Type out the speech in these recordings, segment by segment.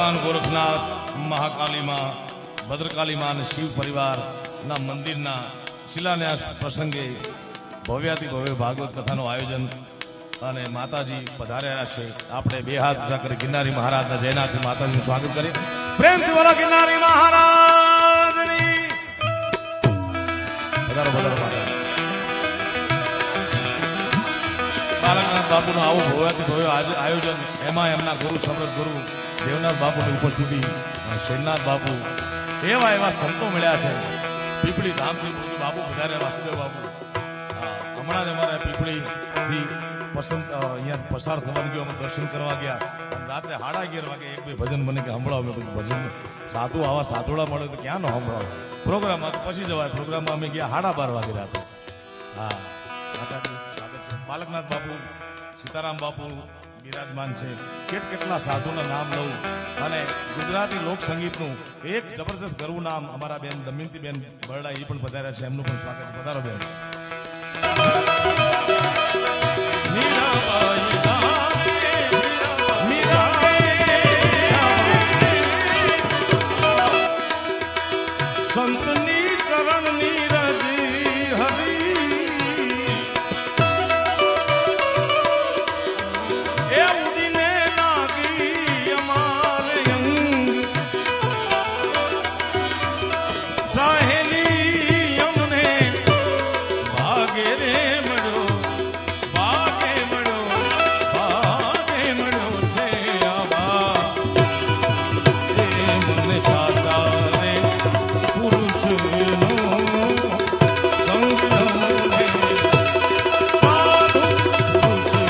ભગવાન ગોરખનાથ, મહાકાલી માં, ભદ્રકાલી માં અને શિવ પરિવારના મંદિરના શિલાન્યાસ પ્રસંગે ભવ્યાતિ ભવ્ય ભાગવત કથાનું આયોજન અને માતાજી પધાર્યા છે. આપણે બે હાથ ઊંચા કરી ગિરનારી મહારાજના જયનાથથી માતાજીનું સ્વાગત કરીએ. પ્રેમથી બોલો ગિરનારી મહારાજની. વધારો વધારો માતાજી. બાલકનાથ બાપુનું આવું ભવ્યાતિ ભવ્ય આયોજન, એમાં એમના ગુરુ સમૃદ્ધ ગુરુ દેવનાથ બાપુની ઉપસ્થિતિ, શેરનાથ બાપુ, એવા એવા સંતો મળ્યા છે. પીપળી ધામથી બાપુ પધાર્યા, વાસુદેવ બાપુ. હમણાં જ અમારે પીપળીથી અહીંયા પસાર થવાનું ગયો, અમે દર્શન કરવા ગયા. રાત્રે 11:30 વાગે એક બે ભજન મને કે સંભળાવો. મેં બધું ભજન સાધુ આવા સાધુડા મળે તો ક્યાં નો સંભળાવો. પ્રોગ્રામ પછી જવાય. પ્રોગ્રામમાં અમે ગયા 12:30 વાગે રાત્રે. હા, માતાજી સ્વાગત છે. બાલકનાથ બાપુ, સીતારામ બાપુ બિરાજમાન છે. કેટલા સાધુના નામ લઉં. અને ગુજરાતી લોક સંગીતનું એક જબરજસ્ત ગરવું નામ અમારા બેન દમયંતી બેન બરડા, એ પણ પધાર્યા છે. એમનું પણ સ્વાગત છે. પધારો બેન. સંતની ચરણની રજી હરી એ ઉડીને લાગી અમારે અંગ, સાહેલી અમને ભાગે રે મળ્યો, ભાગે મળ્યો, ભાગે મળ્યો છે આવા એ મને સાચા રે પુરુષનો સંગ અમને સાધુ પુરુષનો,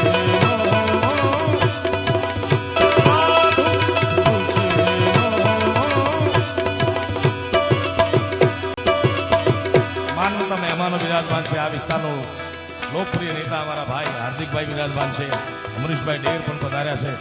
સાધુ પુરુષનો. માનવતા મહેમાનો બિરાજમાન છે. આ વિસ્તારનો લોકપ્રિય નેતા અમારા ભાઈ હાર્દિકભાઈ બિરાજમાન છે. અમરીશભાઈ ડેર પણ પધાર્યા છે.